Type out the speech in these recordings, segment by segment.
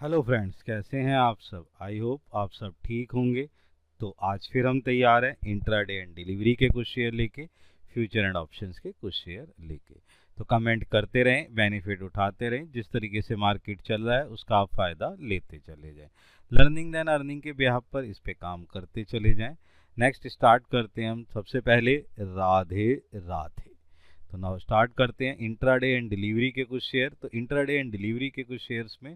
Hello friends, कैसे हैं आप सब। आई होप आप सब ठीक होंगे। तो आज फिर हम तैयार हैं इंट्राडे एंड डिलीवरी के कुछ शेयर लेके, फ्यूचर एंड ऑप्शंस के कुछ शेयर लेके। तो कमेंट करते रहें, बेनिफिट उठाते रहें, जिस तरीके से मार्केट चल रहा है उसका आप फ़ायदा लेते चले जाएं। लर्निंग देन अर्निंग के बिहाफ पर इस पे काम करते चले जाएं। नेक्स्ट स्टार्ट करते हैं हम सबसे पहले राधे राधे। तो नाउ स्टार्ट करते हैं इंट्राडे एंड डिलीवरी के कुछ शेयर। तो इंट्राडे एंड डिलीवरी के कुछ शेयर्स में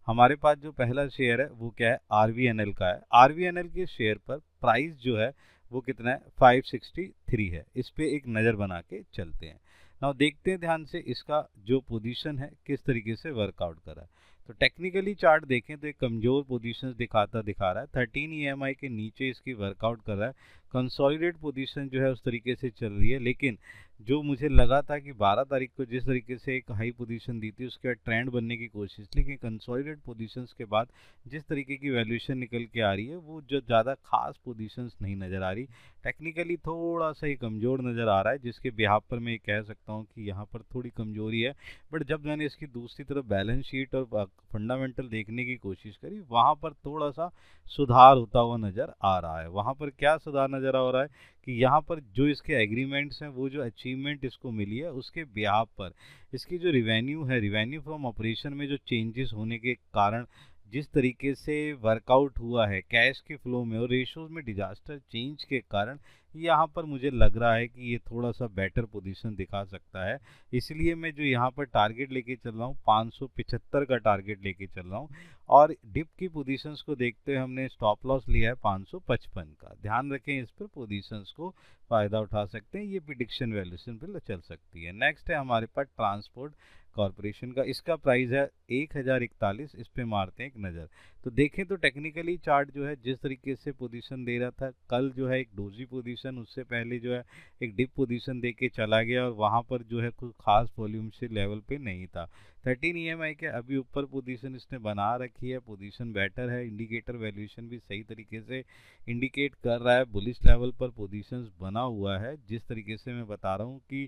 हमारे पास जो पहला शेयर है वो क्या है, आरवीएनएल का है। आरवीएनएल के शेयर पर प्राइस जो है वो कितना है, 563 है। इस पे एक नज़र बना के चलते हैं। नाउ देखते हैं ध्यान से इसका जो पोजीशन है किस तरीके से वर्कआउट कर रहा है। तो टेक्निकली चार्ट देखें तो एक कमजोर पोजीशन दिखा रहा है। 13 ईएमआई के नीचे इसकी वर्कआउट कर रहा है। कंसोलिडेट पोजीशन जो है उस तरीके से चल रही है, लेकिन जो मुझे लगा था कि 12 तारीख को जिस तरीके से एक हाई पोजीशन दी थी उसके बाद ट्रेंड बनने की कोशिश, लेकिन कंसोलिडेट पोजीशंस के बाद जिस तरीके की वैल्यूएशन निकल के आ रही है वो जो ज़्यादा खास पोजीशंस नहीं नज़र आ रही। टेक्निकली थोड़ा सा ही कमज़ोर नज़र आ रहा है, जिसके बिहाफ पर मैं ये कह सकता हूँ कि यहाँ पर थोड़ी कमज़ोरी है। बट जब मैंने इसकी दूसरी तरफ बैलेंस शीट और फंडामेंटल देखने की कोशिश करी, वहाँ पर थोड़ा सा सुधार होता हुआ नज़र आ रहा है। वहाँ पर क्या सुधार नज़र आ रहा है कि यहाँ पर जो इसके एग्रीमेंट्स हैं, वो जो अचीवमेंट इसको मिली है उसके बिहाफ पर इसकी जो रिवेन्यू है, रिवेन्यू फ्रॉम ऑपरेशन में जो चेंजेस होने के कारण जिस तरीके से वर्कआउट हुआ है कैश के फ्लो में और रेशोज में डिजास्टर चेंज के कारण, यहाँ पर मुझे लग रहा है कि ये थोड़ा सा बेटर पोजीशन दिखा सकता है। इसलिए मैं जो यहाँ पर टारगेट लेके चल रहा हूँ 575 का टारगेट लेके चल रहा हूँ। और डिप की पोजीशंस को देखते हुए हमने स्टॉप लॉस लिया है 555 का। ध्यान रखें, इस पर पोजीशंस को फ़ायदा उठा सकते हैं, ये प्रिडिक्शन वैल्यूएशन पे चल सकती है। नेक्स्ट है हमारे पास ट्रांसपोर्ट कॉरपोरेशन का। इसका प्राइस है 1041। इस पे मारते हैं एक नज़र। तो देखें तो टेक्निकली चार्ट जो है जिस तरीके से पोजीशन दे रहा था, कल जो है एक डोजी पोजीशन, उससे पहले जो है एक डिप पोजीशन दे के चला गया और वहाँ पर जो है कुछ खास वॉल्यूम से लेवल पे नहीं था। 13 ईएमआई के अभी ऊपर पोजीशन इसने बना रखी है, पोजीशन बेटर है। इंडिकेटर वैल्यूएशन भी सही तरीके से इंडिकेट कर रहा है, बुलिश लेवल पर पोजीशंस बना हुआ है। जिस तरीके से मैं बता रहा हूँ कि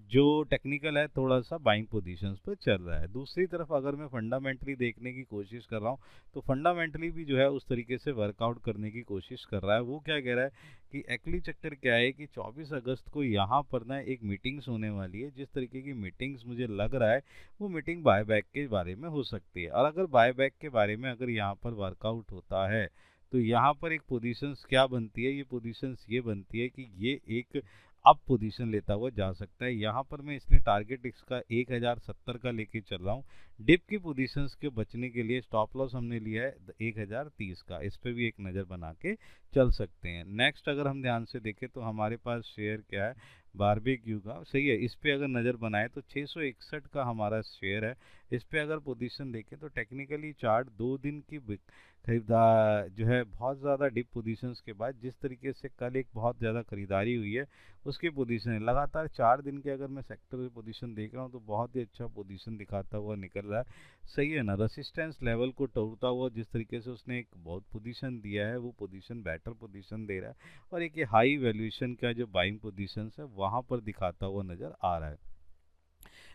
जो टेक्निकल है थोड़ा सा बाइंग पोजीशंस पर चल रहा है। दूसरी तरफ अगर मैं फंडामेंटली देखने की कोशिश कर रहा हूँ तो फंडामेंटली भी जो है उस तरीके से वर्कआउट करने की कोशिश कर रहा है। वो क्या कह रहा है कि एक्चुअली चक्कर क्या है कि 24 अगस्त को यहाँ पर ना एक मीटिंग्स होने वाली है। जिस तरीके की मीटिंग्स मुझे लग रहा है वो मीटिंग बायबैक के बारे में हो सकती है। और अगर बायबैक के बारे में अगर यहाँ पर वर्कआउट होता है तो यहाँ पर एक पोजीशंस क्या बनती है, ये पोजीशंस ये बनती है कि ये एक अप पोजीशन लेता हुआ जा सकता है। यहाँ पर मैं इसलिए टारगेट इसका 1070 का लेके चल रहा हूँ। डिप की पोजीशंस के बचने के लिए स्टॉप लॉस हमने लिया है 1030 का। इस पर भी एक नज़र बना के चल सकते हैं। नेक्स्ट अगर हम ध्यान से देखें तो हमारे पास शेयर क्या है, बारबेक्यू का। सही है, इस पे अगर नज़र बनाए तो 661 का हमारा शेयर है। इस पे अगर पोजीशन देखें तो टेक्निकली चार्ट 2 दिन की खरीदार जो है बहुत ज़्यादा डिप पोजीशंस के बाद जिस तरीके से कल एक बहुत ज़्यादा खरीदारी हुई है उसकी पोजीशन है। लगातार 4 दिन के अगर मैं सेक्टर पोजीशन देख रहा हूँ तो बहुत ही अच्छा पोजीशन दिखाता हुआ निकल रहा है। सही है ना, रेसिस्टेंस लेवल को तोड़ता हुआ जिस तरीके से उसने एक बहुत पोजीशन दिया है वो पोजीशन बेटर पोजीशन दे रहा है। और एक ये हाई वैल्यूएशन का जो बाइंग पोजीशन है वहाँ पर दिखाता हुआ नज़र आ रहा है।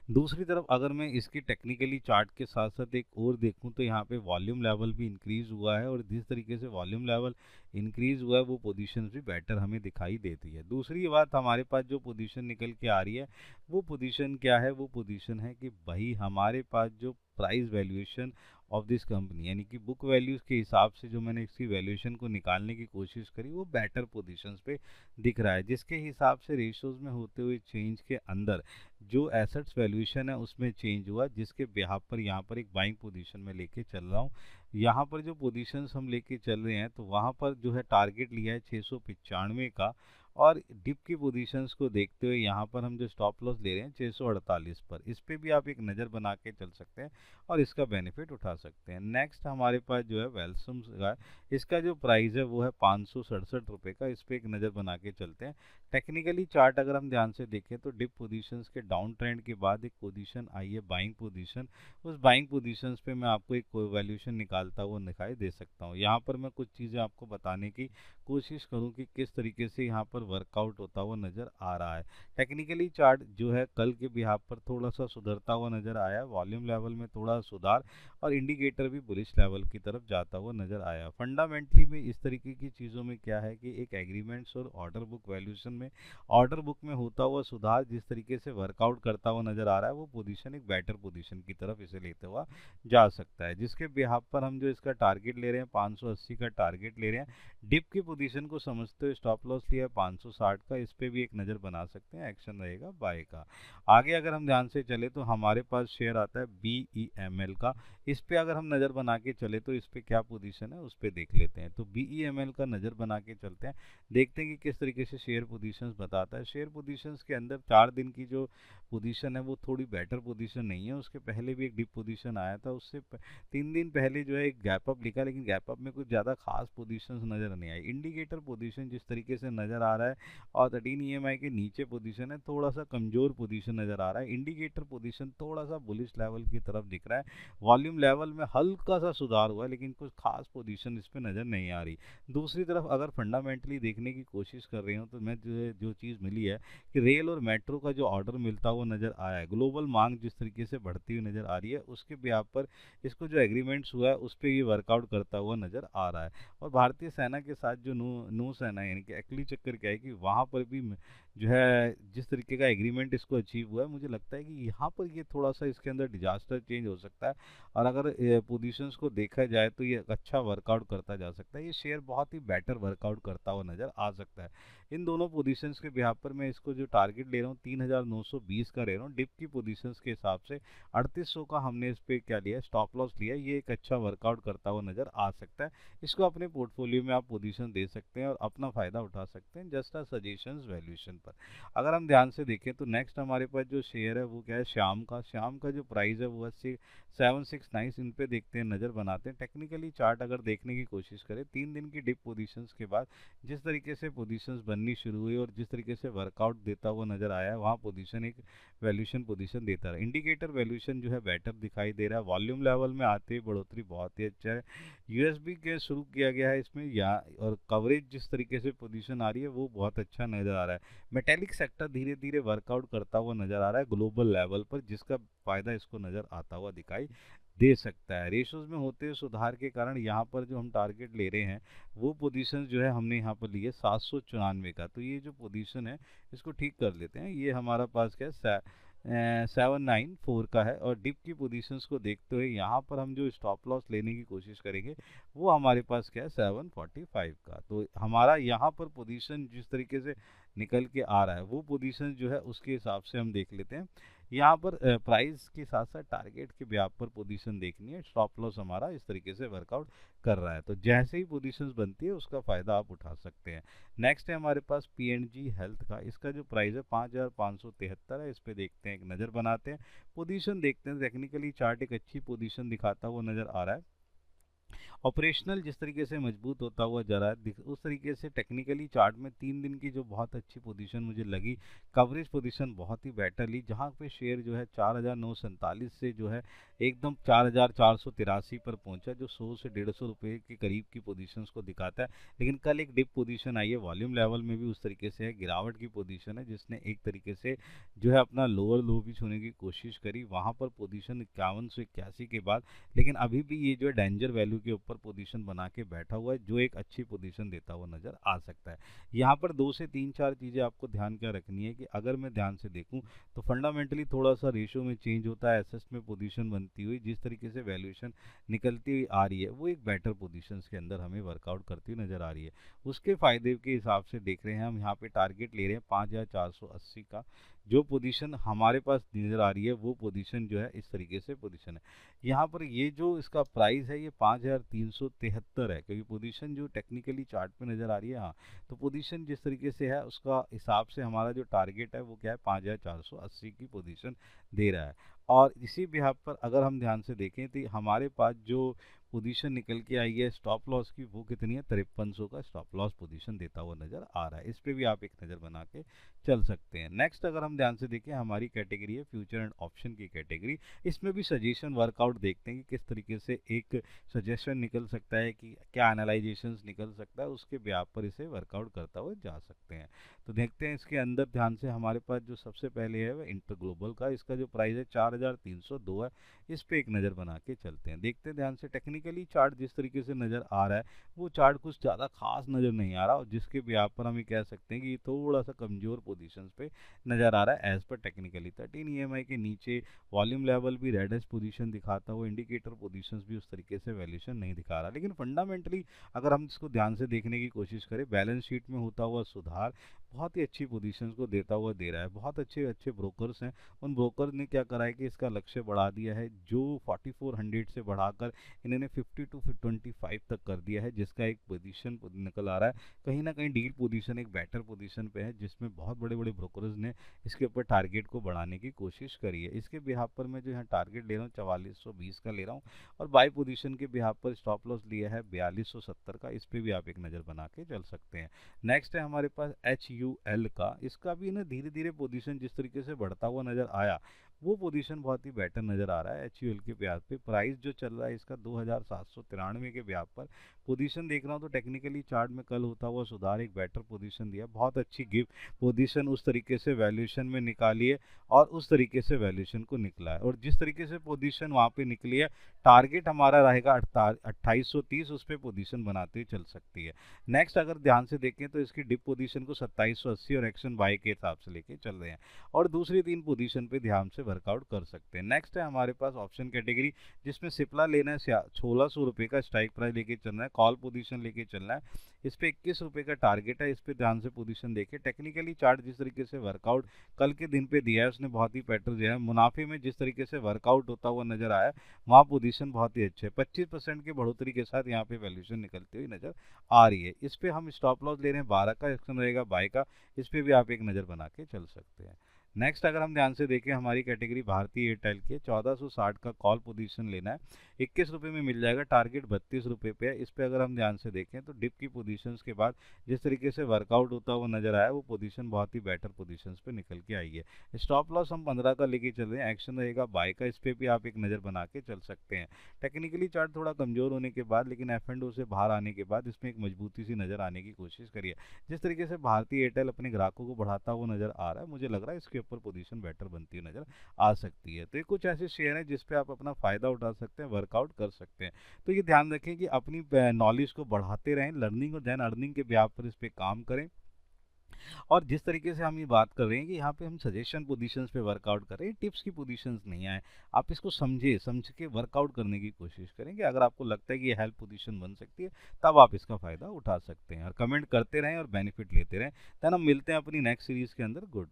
दूसरी तरफ अगर मैं इसकी टेक्निकली चार्ट के साथ साथ एक और देखूं तो यहाँ पे वॉल्यूम लेवल भी इंक्रीज हुआ है और जिस तरीके से वॉल्यूम लेवल इंक्रीज हुआ है वो पोजीशन भी बेटर हमें दिखाई देती है। दूसरी बात, हमारे पास जो पोजीशन निकल के आ रही है वो पोजीशन क्या है, वो पोजीशन है कि भाई हमारे पास जो price valuation of this company यानी कि बुक वैल्यूज़ के हिसाब से जो मैंने इसकी वैल्यूएशन को निकालने की कोशिश करी वो बेटर पोजीशंस पे दिख रहा है। जिसके हिसाब से रेशोज़ में होते हुए चेंज के अंदर जो एसेट्स वैल्यूएशन है उसमें चेंज हुआ, जिसके बिहाफ पर यहाँ पर एक बाइंग पोजीशन में लेके चल रहा हूँ। यहाँ पर जो पोजीशंस हम लेके चल रहे हैं तो वहाँ पर जो है टारगेट लिया है 695 का। और डिप की पोजीशंस को देखते हुए यहाँ पर हम जो स्टॉप लॉस ले रहे हैं 648 पर। इस पे भी आप एक नज़र बना के चल सकते हैं और इसका बेनिफिट उठा सकते हैं। नेक्स्ट हमारे पास जो है वेल्सम्स का, इसका जो प्राइस है वो है 567 रुपये का। इस पर एक नज़र बना के चलते हैं। टेक्निकली चार्ट अगर हम ध्यान से देखें तो डिप पोजीशंस के डाउन ट्रेंड के बाद एक पोजीशन आई है बाइंग पोजीशन। उस बाइंग पोजीशंस पे मैं आपको एक वैल्यूएशन निकालता हुआ दिखाई दे सकता हूँ। यहाँ पर मैं कुछ चीज़ें आपको बताने की कोशिश करूँ कि किस तरीके से यहाँ पर वर्कआउट होता हुआ नज़र आ रहा है। टेक्निकली चार्ट जो है कल के बिहाफ पर थोड़ा सा सुधरता हुआ नज़र आया, वॉल्यूम लेवल में थोड़ा सुधार और इंडिकेटर भी बुलिश लेवल की तरफ जाता हुआ नज़र आया। फंडामेंटली में इस तरीके की चीज़ों में क्या है कि एक एग्रीमेंट्स और ऑर्डर बुक वैल्यूशन में ऑर्डर बुक में होता हुआ सुधार जिस तरीके से वर्कआउट करता हुआ नज़र आ रहा है, वो पोजीशन एक बेटर पोजीशन की तरफ इसे लेते हुआ जा सकता है, जिसके बिहाफ पर हम जो इसका टारगेट ले रहे हैं 580 का टारगेट ले रहे हैं। डिप की पोजीशन को समझते हुए स्टॉप लॉस लिया 560 का, इस पे भी एक नज़र बना सकते हैं, एक्शन रहेगा बाय का। आगे अगर हम ध्यान से चले तो हमारे पास शेयर आता है BEML का, इस पे अगर हम नज़र बना के चले तो इस पे क्या पोजीशन है उस पे देख लेते हैं। तो BEML का नज़र बना के चलते हैं, देखते हैं कि किस तरीके से शेयर पोजीशंस बताता है। शेयर पोजीशंस के अंदर 4 दिन की जो पोजीशन है वो थोड़ी बेटर पोजीशन नहीं है, उसके पहले भी एक डिप पोजीशन आया था, उससे 3 दिन पहले जो है एक गैप अप लिखा, लेकिन गैप अप में कुछ ज़्यादा खास पोजीशंस नज़र नहीं आई। इंडिकेटर पोजीशन जिस तरीके से नज़र आ रहा है और 13 EMI के नीचे पोजीशन है, थोड़ा सा कमज़ोर पोजीशन नज़र आ रहा है। इंडिकेटर पोजीशन थोड़ा सा बुलिश लेवल की तरफ दिख रहा है, वॉल्यूम लेवल में हल्का सा सुधार हुआ है, लेकिन कुछ खास पोजीशन इस पर नज़र नहीं आ रही। दूसरी तरफ अगर फंडामेंटली देखने की कोशिश कर रही हूँ तो मैं जो चीज़ मिली है कि रेल और मेट्रो का जो ऑर्डर मिलता हुआ नज़र आया है, ग्लोबल मांग जिस तरीके से बढ़ती हुई नज़र आ रही है, उसके बिहाफ पर इसको जो एग्रीमेंट्स हुआ है उस पर ये वर्कआउट करता हुआ नज़र आ रहा है। और भारतीय सेना के साथ जो नौ सेना यानी कि अगली चक्कर क्या है कि वहाँ पर भी जो है जिस तरीके का एग्रीमेंट इसको अचीव हुआ है, मुझे लगता है कि यहाँ पर ये थोड़ा सा इसके अंदर डिजास्टर चेंज हो सकता है। और अगर पोजीशंस को देखा जाए तो ये अच्छा वर्कआउट करता जा सकता है, ये शेयर बहुत ही बेटर वर्कआउट करता हुआ नज़र आ सकता है। इन दोनों पोजीशंस के बिहाफ पर मैं इसको जो टारगेट ले रहा हूँ 3920 का ले रहा हूँ। डिप की पोजीशंस के हिसाब से 3800 का हमने इस पर क्या लिया, स्टॉप लॉस लिया, ये एक अच्छा वर्कआउट करता हुआ नज़र आ सकता है। इसको अपने पोर्टफोलियो में आप पोजीशन दे सकते हैं और अपना फ़ायदा उठा सकते हैं, जस्ट अ सजेशंस वैल्यूएशन पर। अगर हम ध्यान से देखें तो नेक्स्ट हमारे पास जो शेयर है वो क्या है, श्याम का जो प्राइस है वो 769, इन पे देखते हैं, नज़र बनाते हैं। टेक्निकली चार्ट अगर देखने की कोशिश करें 3 दिन की डिप पोजीशंस के बाद जिस तरीके से पोजीशंस बननी शुरू हुई और जिस तरीके से वर्कआउट देता हुआ नज़र आया है, वहाँ पोजीशन एक वैल्यूएशन पोजीशन देता रहा। इंडिकेटर वैल्यूएशन जो है बेटर दिखाई दे रहा है, वॉल्यूम लेवल में आते ही बढ़ोतरी बहुत ही अच्छा है। USB के शुरू किया गया है इसमें और कवरेज जिस तरीके से पोजीशन आ रही है वो बहुत अच्छा नज़र आ रहा है। मेटेलिक सेक्टर धीरे धीरे वर्कआउट करता हुआ नज़र आ रहा है ग्लोबल लेवल पर, जिसका फ़ायदा इसको नज़र आता हुआ दिखाई दे सकता है। रेशोज में होते हुए सुधार के कारण यहाँ पर जो हम टारगेट ले रहे हैं वो पोजीशन जो है हमने यहाँ पर ली है 794 का। तो ये जो पोजीशन है इसको ठीक कर लेते हैं, ये हमारा पास क्या है 794 का है। और डिप की पोजीशंस को देखते हुए यहाँ पर हम जो स्टॉप लॉस लेने की कोशिश करेंगे वो हमारे पास क्या है 745 का। तो हमारा यहाँ पर पोजीशन जिस तरीके से निकल के आ रहा है वो पोजीशन जो है उसके हिसाब से हम देख लेते हैं। यहाँ पर प्राइस के साथ साथ टारगेट के ब्याज पर पोजीशन देखनी है, स्टॉप लॉस हमारा इस तरीके से वर्कआउट कर रहा है, तो जैसे ही पोजीशंस बनती है उसका फ़ायदा आप उठा सकते हैं। नेक्स्ट है हमारे पास PNG हेल्थ का, इसका जो प्राइस है 5573 है, इस पे देखते हैं, एक नज़र बनाते हैं, पोजीशन देखते हैं। टेक्निकली चार्ट एक अच्छी पोजीशन दिखाता हुआ नज़र आ रहा है, ऑपरेशनल जिस तरीके से मजबूत होता हुआ जा रहा है उस तरीके से टेक्निकली चार्ट में 3 दिन की जो बहुत अच्छी पोजीशन मुझे लगी, कवरेज पोजीशन बहुत ही बेटर ली, जहां पे शेयर जो है 4947 से जो है एकदम 4483 पर पहुंचा, जो 100 से 150 रुपये के करीब की पोजीशंस को दिखाता है। लेकिन कल एक डिप पोजीशन आई है, वॉल्यूम लेवल में भी उस तरीके से है, गिरावट की पोजीशन है, जिसने एक तरीके से जो है अपना लोअर लो भी छूने की कोशिश करी, वहाँ पर पोजीशन 51 से 81 के बाद, लेकिन अभी भी ये जो है डेंजर वैल्यू के ऊपर पोजीशन बना के बैठा हुआ है, जो एक अच्छी पोजीशन देता हुआ नजर आ सकता है। यहाँ पर 2 से 3-4 चीज़ें आपको ध्यान क्या रखनी है कि अगर मैं ध्यान से देखूँ तो फंडामेंटली थोड़ा सा रेशो में चेंज होता है, एसेट्स में पोजीशन बनती हुई, जिस तरीके से वैल्यूएशन निकलती हुई आ रही है वो एक बेटर पोजीशन के अंदर हमें वर्कआउट करती हुई नजर आ रही है। उसके फायदे के हिसाब से देख रहे हैं हम, यहाँ पे टारगेट ले रहे हैं 5480 का, जो पोजीशन हमारे पास नज़र आ रही है वो पोजीशन जो है इस तरीके से पोजीशन है। यहाँ पर ये जो इसका प्राइस है ये 5373 है, क्योंकि पोजीशन जो टेक्निकली चार्ट पे नज़र आ रही है, हाँ, तो पोजीशन जिस तरीके से है उसका हिसाब से हमारा जो टारगेट है वो क्या है 5480 की पोजीशन दे रहा है। और इसी बिहाफ पर अगर हम ध्यान से देखें तो हमारे पास जो पोजीशन निकल के आई है स्टॉप लॉस की, वो कितनी है 5300 का स्टॉप लॉस पोजीशन देता हुआ नजर आ रहा है। इस पे भी आप एक नज़र बना के चल सकते हैं। नेक्स्ट अगर हम ध्यान से देखें, हमारी कैटेगरी है फ्यूचर एंड ऑप्शन की कैटेगरी। इसमें भी सजेशन वर्कआउट देखते हैं कि किस तरीके से एक सजेशन निकल सकता है, कि क्या एनालाइजेशंस निकल सकता है, उसके ब्याह पर इसे वर्कआउट करता हुआ जा सकते हैं। तो देखते हैं इसके अंदर ध्यान से, हमारे पास जो सबसे पहले है वह इंटर ग्लोबल का, इसका जो प्राइस है 4302 है। इस पे एक नज़र बना के चलते हैं, देखते हैं ध्यान से। टेक्निकली चार्ट जिस तरीके से नज़र आ रहा है वो चार्ट कुछ ज़्यादा खास नज़र नहीं आ रहा, और जिसके ब्याह पर हम ये कह सकते हैं कि थोड़ा सा कमज़ोर पोजीशंस पे नज़र आ रहा है एज पर टेक्निकली। 13 EMI के नीचे वॉल्यूम लेवल भी रेडेस्ट पोजीशन दिखाता हुआ, इंडिकेटर पोजीशंस भी उस तरीके से वैल्यूएशन नहीं दिखा रहा। लेकिन फंडामेंटली अगर हम इसको ध्यान से देखने की कोशिश करें, बैलेंस शीट में होता हुआ सुधार बहुत ही अच्छी पोजीशंस को देता हुआ दे रहा है। बहुत अच्छे अच्छे ब्रोकर्स हैं, उन ब्रोकर ने क्या करा है कि इसका लक्ष्य बढ़ा दिया है, जो 4400 से बढ़ाकर इन्होंने 50 to 25 तक कर दिया है, जिसका एक पोजीशन निकल आ रहा है। कहीं ना कहीं डील पोजीशन एक बेटर पोजीशन पे है, जिसमें बहुत बड़े बड़े ब्रोकर्स ने इसके ऊपर टारगेट को बढ़ाने की कोशिश करी है। इसके बिहाफ पर मैं जो यहाँ टारगेट ले रहा हूँ 4420 का ले रहा हूँ, और बाई पोजीशन के बिहाफ पर स्टॉप लॉस लिया है 4270 का। इस पर भी आप एक नज़र बना के चल सकते हैं। नेक्स्ट है हमारे पास HUL का, इसका भी ना धीरे धीरे पोजीशन जिस तरीके से बढ़ता हुआ नज़र आया, वो पोजीशन बहुत ही बेटर नज़र आ रहा है। HUL के ब्याज पे प्राइस जो चल रहा है इसका 2793 के ब्याज पर पोजीशन देख रहा हूँ, तो टेक्निकली चार्ट में कल होता हुआ सुधार एक बेटर पोजीशन दिया, बहुत अच्छी गिव पोजीशन उस तरीके से वैल्यूएशन में निकाली है, और उस तरीके से वैल्यूएशन को निकला है। और जिस तरीके से पोजीशन वहाँ पे निकली है, टारगेट हमारा रहेगा 2830, उस पर पोजीशन बनाते हुए चल सकती है। नेक्स्ट अगर ध्यान से देखें तो इसकी डिप पोजीशन को 2780 और एक्शन बाय के हिसाब से लेके चल रहे हैं, और दूसरी 3 पोजीशन पे ध्यान से वर्कआउट कर सकते हैं। नेक्स्ट है हमारे पास ऑप्शन कैटेगरी, जिसमें सिप्ला लेना है 1600 रुपये का स्ट्राइक प्राइस लेके चलना है, कॉल पोजीशन लेके चलना है। इस पे 21 रुपये का टारगेट है, इस पे ध्यान से पोजीशन देखे। टेक्निकली चार्ट जिस तरीके से वर्कआउट कल के दिन पे दिया है, उसने बहुत ही पैटर्न दिया है। मुनाफे में जिस तरीके से वर्कआउट होता हुआ नजर आया, वहाँ पोजीशन बहुत ही अच्छे है। 25% की बढ़ोतरी के साथ यहाँ पे वैल्यूएशन निकलती हुई नजर आ रही है। इस पे हम स्टॉप लॉस ले रहे हैं 12 का, एक्शन रहेगा बाय का। इस पे भी आप एक नज़र बना के चल सकते हैं। नेक्स्ट अगर हम ध्यान से देखें, हमारी कैटेगरी भारतीय एयरटेल की है, 1460 का कॉल पोजीशन लेना है, 21 रुपये में मिल जाएगा, टारगेट 32 रुपये पे है। इस पे अगर हम ध्यान से देखें तो डिप की पोजीशंस के बाद जिस तरीके से वर्कआउट होता हुआ नजर आया, वो पोजीशन बहुत ही बेटर पोजीशंस पे निकल के आई है। स्टॉप लॉस हम 15 का लेके चल रहे हैं, एक्शन रहेगा बाय का। इस पे भी आप एक नज़र बना के चल सकते हैं। टेक्निकली चार्ट थोड़ा कमजोर होने के बाद, लेकिन F&O से बाहर आने के बाद इसमें एक मजबूती सी नजर आने की कोशिश करिए। जिस तरीके से भारतीय एयरटेल अपने ग्राहकों को बढ़ाता हुआ नजर आ रहा है, मुझे लग रहा है इसके ऊपर पोजीशन बेटर बनती हुई नजर आ सकती है। तो ये कुछ ऐसे शेयर हैं जिस पे आप अपना फायदा उठा सकते हैं, वर्कआउट कर सकते हैं। तो ये ध्यान रखें कि अपनी नॉलेज को बढ़ाते रहें, लर्निंग और देन अर्निंग के ब्याह पर इस पे काम करें। और जिस तरीके से हम ये बात कर रहे हैं कि यहाँ पे हम सजेशन पोजीशंस पे वर्कआउट कर रहे हैं, टिप्स की पोजीशंस नहीं आए, आप इसको समझ के वर्कआउट करने की कोशिश करेंगे। अगर आपको लगता है कि ये हेल्प पोजीशन बन सकती है, तब आप इसका फायदा उठा सकते हैं। और कमेंट करते रहें और बेनिफिट लेते रहें। देन हम मिलते हैं अपनी नेक्स्ट सीरीज के अंदर। गुड।